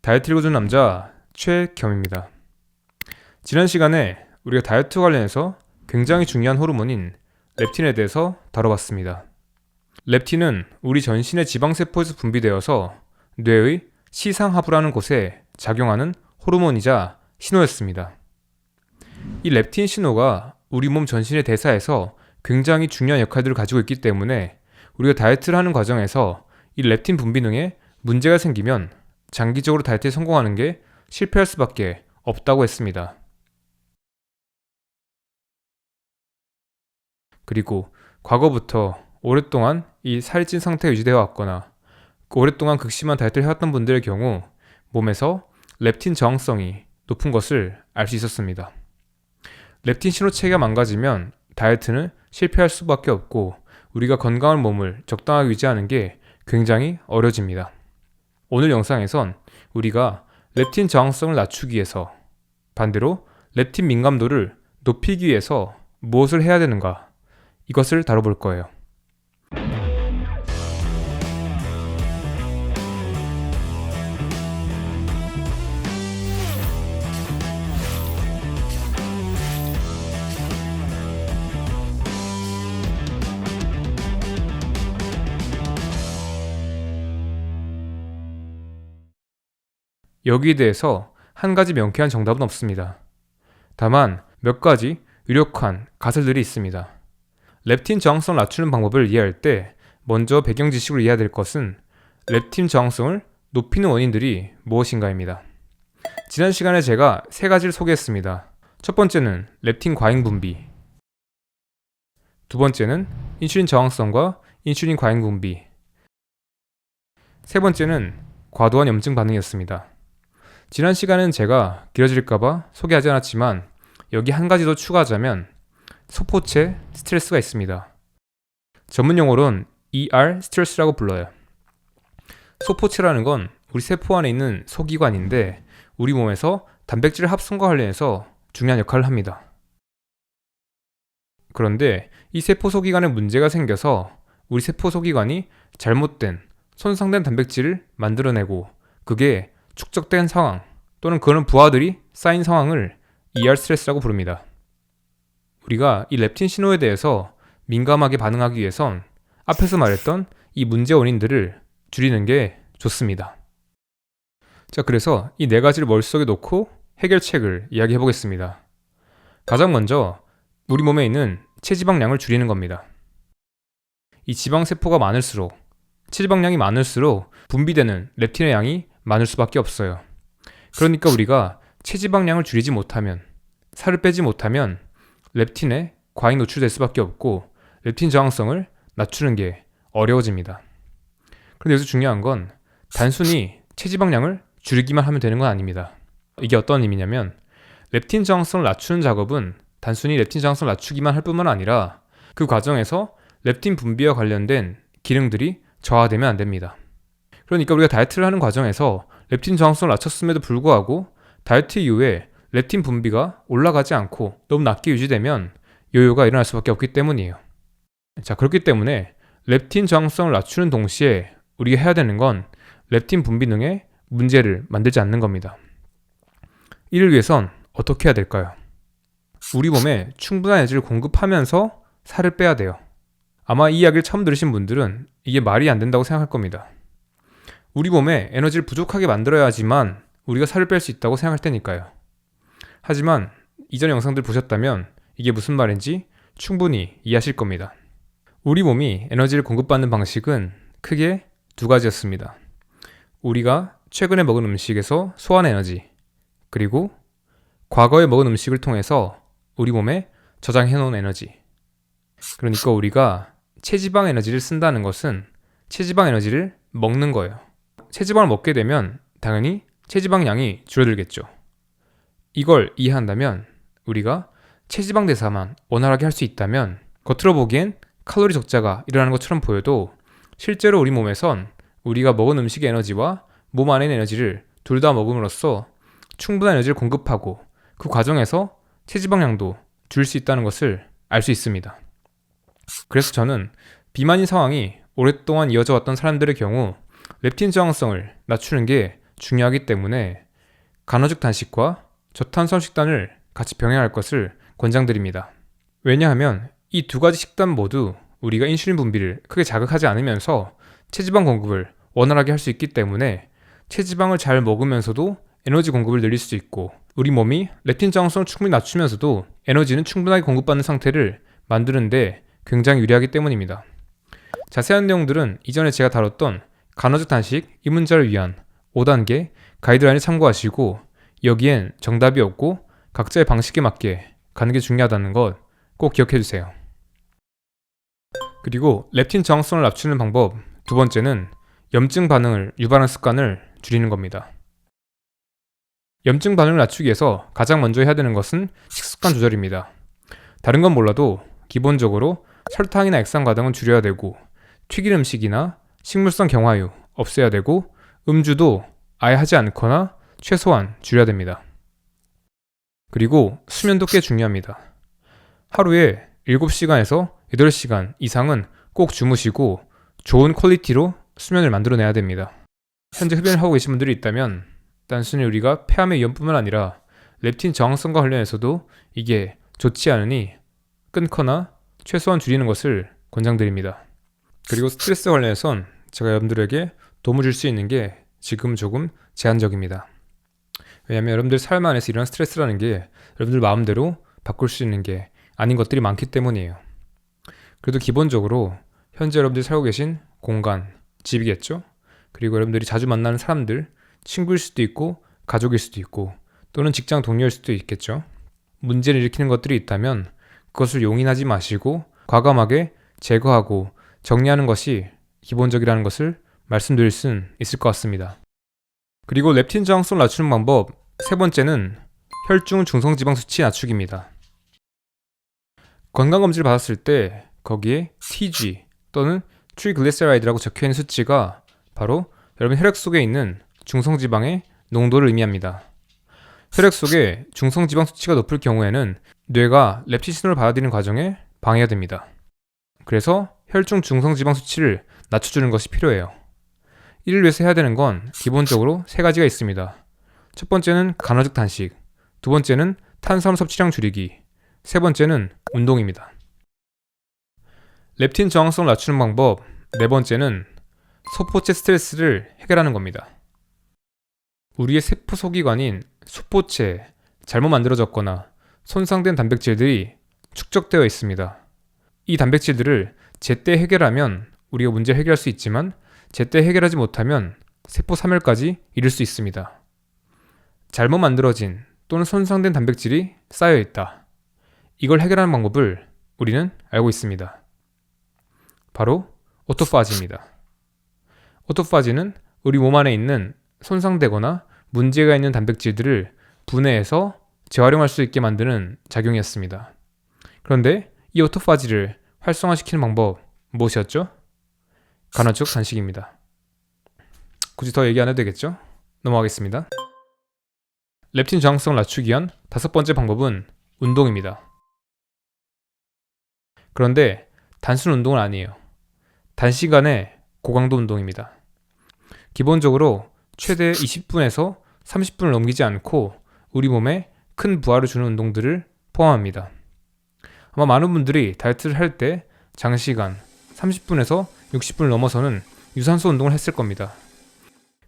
다이어트 읽어준 남자 최겸입니다. 지난 시간에 우리가 다이어트 관련해서 굉장히 중요한 호르몬인 렙틴에 대해서 다뤄봤습니다. 렙틴은 우리 전신의 지방세포에서 분비되어서 뇌의 시상하부라는 곳에 작용하는 호르몬이자 신호였습니다. 이 렙틴 신호가 우리 몸 전신의 대사에서 굉장히 중요한 역할들을 가지고 있기 때문에 우리가 다이어트를 하는 과정에서 이 렙틴 분비 등에 문제가 생기면 장기적으로 다이어트에 성공하는 게 실패할 수밖에 없다고 했습니다. 그리고 과거부터 오랫동안 이 살이 찐 상태가 유지되어 왔거나 오랫동안 극심한 다이어트를 해왔던 분들의 경우 몸에서 렙틴 저항성이 높은 것을 알 수 있었습니다. 렙틴 신호체계가 망가지면 다이어트는 실패할 수밖에 없고 우리가 건강한 몸을 적당하게 유지하는 게 굉장히 어려워집니다. 오늘 영상에선 우리가 렙틴 저항성을 낮추기 위해서 반대로 렙틴 민감도를 높이기 위해서 무엇을 해야 되는가 이것을 다뤄볼 거예요. 여기에 대해서 한 가지 명쾌한 정답은 없습니다. 다만 몇 가지 유력한 가설들이 있습니다. 렙틴 저항성을 낮추는 방법을 이해할 때 먼저 배경 지식으로 이해해야 될 것은 렙틴 저항성을 높이는 원인들이 무엇인가입니다. 지난 시간에 제가 세 가지를 소개했습니다. 첫 번째는 렙틴 과잉 분비, 두 번째는 인슐린 저항성과 인슐린 과잉 분비, 세 번째는 과도한 염증 반응이었습니다. 지난 시간은 제가 길어질까봐 소개하지 않았지만 여기 한 가지 더 추가하자면 소포체 스트레스가 있습니다. 전문 용어로는 ER 스트레스라고 불러요. 소포체라는 건 우리 세포 안에 있는 소기관인데 우리 몸에서 단백질 합성과 관련해서 중요한 역할을 합니다. 그런데 이 세포 소기관에 문제가 생겨서 우리 세포 소기관이 잘못된 손상된 단백질을 만들어내고 그게 축적된 상황 또는 그런 부하들이 쌓인 상황을 ER 스트레스라고 부릅니다. 우리가 이 렙틴 신호에 대해서 민감하게 반응하기 위해선 앞에서 말했던 이 문제 원인들을 줄이는 게 좋습니다. 자, 그래서 이 네 가지를 머릿속에 놓고 해결책을 이야기해 보겠습니다. 가장 먼저 우리 몸에 있는 체지방량을 줄이는 겁니다. 이 지방세포가 많을수록 체지방량이 많을수록 분비되는 렙틴의 양이 많을 수밖에 없어요. 그러니까 우리가 체지방량을 줄이지 못하면, 살을 빼지 못하면 렙틴에 과잉 노출될 수밖에 없고 렙틴 저항성을 낮추는 게 어려워집니다. 그런데 여기서 중요한 건 단순히 체지방량을 줄이기만 하면 되는 건 아닙니다. 이게 어떤 의미냐면 렙틴 저항성을 낮추는 작업은 단순히 렙틴 저항성을 낮추기만 할 뿐만 아니라 그 과정에서 렙틴 분비와 관련된 기능들이 저하되면 안 됩니다. 그러니까 우리가 다이어트를 하는 과정에서 렙틴 저항성을 낮췄음에도 불구하고 다이어트 이후에 렙틴 분비가 올라가지 않고 너무 낮게 유지되면 요요가 일어날 수밖에 없기 때문이에요. 자, 그렇기 때문에 렙틴 저항성을 낮추는 동시에 우리가 해야 되는 건 렙틴 분비 등의 문제를 만들지 않는 겁니다. 이를 위해선 어떻게 해야 될까요? 우리 몸에 충분한 에너지를 공급하면서 살을 빼야 돼요. 아마 이 이야기를 처음 들으신 분들은 이게 말이 안 된다고 생각할 겁니다. 우리 몸에 에너지를 부족하게 만들어야지만 우리가 살을 뺄 수 있다고 생각할 테니까요. 하지만 이전 영상들 보셨다면 이게 무슨 말인지 충분히 이해하실 겁니다. 우리 몸이 에너지를 공급받는 방식은 크게 두 가지였습니다. 우리가 최근에 먹은 음식에서 소화한 에너지, 그리고 과거에 먹은 음식을 통해서 우리 몸에 저장해놓은 에너지. 그러니까 우리가 체지방 에너지를 쓴다는 것은 체지방 에너지를 먹는 거예요. 체지방을 먹게 되면 당연히 체지방량이 줄어들겠죠. 이걸 이해한다면 우리가 체지방 대사만 원활하게 할 수 있다면 겉으로 보기엔 칼로리 적자가 일어나는 것처럼 보여도 실제로 우리 몸에선 우리가 먹은 음식의 에너지와 몸 안에 있는 에너지를 둘 다 먹음으로써 충분한 에너지를 공급하고 그 과정에서 체지방량도 줄일 수 있다는 것을 알 수 있습니다. 그래서 저는 비만인 상황이 오랫동안 이어져 왔던 사람들의 경우 렙틴 저항성을 낮추는 게 중요하기 때문에 간헐적 단식과 저탄수화물 식단을 같이 병행할 것을 권장드립니다. 왜냐하면 이 두 가지 식단 모두 우리가 인슐린 분비를 크게 자극하지 않으면서 체지방 공급을 원활하게 할 수 있기 때문에 체지방을 잘 먹으면서도 에너지 공급을 늘릴 수 있고 우리 몸이 렙틴 저항성을 충분히 낮추면서도 에너지는 충분하게 공급받는 상태를 만드는데 굉장히 유리하기 때문입니다. 자세한 내용들은 이전에 제가 다뤘던 간헐적 단식 입문자를 위한 5단계 가이드라인을 참고하시고 여기엔 정답이 없고 각자의 방식에 맞게 가는 게 중요하다는 것 꼭 기억해 주세요. 그리고 렙틴 저항성을 낮추는 방법 두 번째는 염증 반응을 유발하는 습관을 줄이는 겁니다. 염증 반응을 낮추기 위해서 가장 먼저 해야 되는 것은 식습관 조절입니다. 다른 건 몰라도 기본적으로 설탕이나 액상 과당은 줄여야 되고 튀긴 음식이나 식물성 경화유 없애야 되고 음주도 아예 하지 않거나 최소한 줄여야 됩니다. 그리고 수면도 꽤 중요합니다. 하루에 7시간에서 8시간 이상은 꼭 주무시고 좋은 퀄리티로 수면을 만들어내야 됩니다. 현재 흡연을 하고 계신 분들이 있다면 단순히 우리가 폐암의 위험뿐만 아니라 렙틴 저항성과 관련해서도 이게 좋지 않으니 끊거나 최소한 줄이는 것을 권장드립니다. 그리고 스트레스 관련해선 제가 여러분들에게 도움을 줄 수 있는 게 지금 조금 제한적입니다. 왜냐하면 여러분들 삶 안에서 일어난 스트레스라는 게 여러분들 마음대로 바꿀 수 있는 게 아닌 것들이 많기 때문이에요. 그래도 기본적으로 현재 여러분들이 살고 계신 공간, 집이겠죠? 그리고 여러분들이 자주 만나는 사람들, 친구일 수도 있고 가족일 수도 있고 또는 직장 동료일 수도 있겠죠? 문제를 일으키는 것들이 있다면 그것을 용인하지 마시고 과감하게 제거하고 정리하는 것이 기본적이라는 것을 말씀드릴 수는 있을 것 같습니다. 그리고 렙틴 저항성을 낮추는 방법 세 번째는 혈중 중성지방 수치 낮추기입니다. 건강검진을 받았을 때 거기에 TG 또는 트리글리세라이드라고 적혀있는 수치가 바로 여러분 혈액 속에 있는 중성지방의 농도를 의미합니다. 혈액 속에 중성지방 수치가 높을 경우에는 뇌가 렙틴 신호를 받아들이는 과정에 방해가 됩니다. 그래서 혈중 중성지방 수치를 낮춰주는 것이 필요해요. 이를 위해서 해야 되는 건 기본적으로 세 가지가 있습니다. 첫 번째는 간헐적 단식, 두 번째는 탄수화물 섭취량 줄이기, 세 번째는 운동입니다. 렙틴 저항성을 낮추는 방법 네 번째는 소포체 스트레스를 해결하는 겁니다. 우리의 세포 소기관인 소포체에 잘못 만들어졌거나 손상된 단백질들이 축적되어 있습니다. 이 단백질들을 제때 해결하면 우리가 문제를 해결할 수 있지만 제때 해결하지 못하면 세포 사멸까지 이를 수 있습니다. 잘못 만들어진 또는 손상된 단백질이 쌓여 있다. 이걸 해결하는 방법을 우리는 알고 있습니다. 바로 오토파지입니다. 오토파지는 우리 몸 안에 있는 손상되거나 문제가 있는 단백질들을 분해해서 재활용할 수 있게 만드는 작용이었습니다. 그런데 이 오토파지를 활성화시키는 방법 무엇이었죠? 간헐적 단식입니다. 굳이 더 얘기 안 해도 되겠죠? 넘어가겠습니다. 렙틴 저항성을 낮추기 위한 다섯 번째 방법은 운동입니다. 그런데 단순 운동은 아니에요. 단시간에 고강도 운동입니다. 기본적으로 최대 20분에서 30분을 넘기지 않고 우리 몸에 큰 부하를 주는 운동들을 포함합니다. 아마 많은 분들이 다이어트를 할 때 장시간 30분에서 60분을 넘어서는 유산소 운동을 했을 겁니다.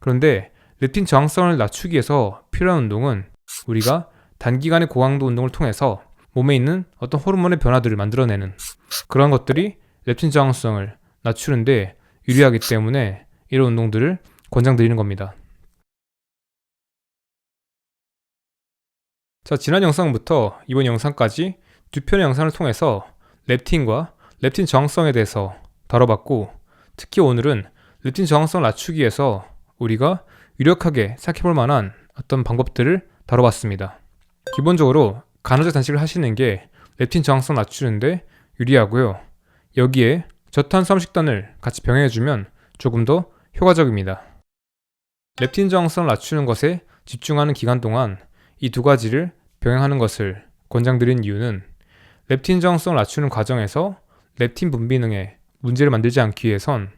그런데 렙틴 저항성을 낮추기 위해서 필요한 운동은 우리가 단기간의 고강도 운동을 통해서 몸에 있는 어떤 호르몬의 변화들을 만들어내는 그런 것들이 렙틴 저항성을 낮추는데 유리하기 때문에 이런 운동들을 권장드리는 겁니다. 자, 지난 영상부터 이번 영상까지 두 편의 영상을 통해서 렙틴과 렙틴 저항성에 대해서 다뤄봤고 특히 오늘은 렙틴 저항성을 낮추기 위해서 우리가 유력하게 생각해볼 만한 어떤 방법들을 다뤄봤습니다. 기본적으로 간헐적 단식을 하시는 게 렙틴 저항성 낮추는데 유리하고요. 여기에 저탄수화물 식단을 같이 병행해주면 조금 더 효과적입니다. 렙틴 저항성을 낮추는 것에 집중하는 기간 동안 이 두 가지를 병행하는 것을 권장드린 이유는 렙틴 저항성을 낮추는 과정에서 렙틴 분비능에 문제를 만들지 않기 위해선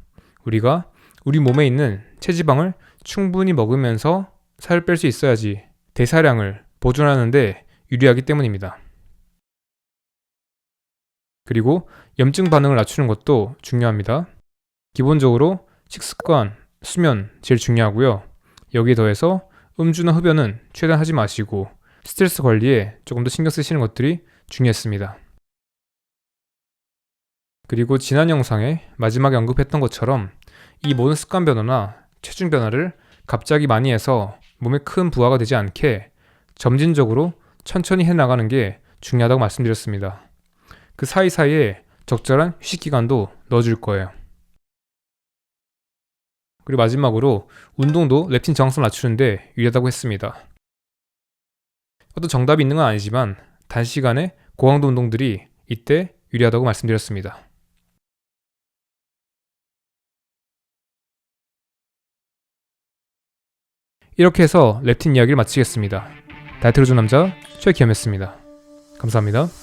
우리가 우리 몸에 있는 체지방을 충분히 먹으면서 살을 뺄 수 있어야지 대사량을 보존하는데 유리하기 때문입니다. 그리고 염증 반응을 낮추는 것도 중요합니다. 기본적으로 식습관, 수면 제일 중요하고요. 여기에 더해서 음주나 흡연은 최대한 하지 마시고 스트레스 관리에 조금 더 신경 쓰시는 것들이 중요했습니다. 그리고 지난 영상에 마지막에 언급했던 것처럼 이 모든 습관 변화나 체중 변화를 갑자기 많이 해서 몸에 큰 부하가 되지 않게 점진적으로 천천히 해나가는 게 중요하다고 말씀드렸습니다. 그 사이사이에 적절한 휴식 기간도 넣어줄 거예요. 그리고 마지막으로 운동도 렙틴 저항성 낮추는데 유리하다고 했습니다. 어떤 정답이 있는 건 아니지만 단시간에 고강도 운동들이 이때 유리하다고 말씀드렸습니다. 이렇게 해서 렙틴 이야기를 마치겠습니다. 다이어트를 준 남자 최기험이었습니다. 감사합니다.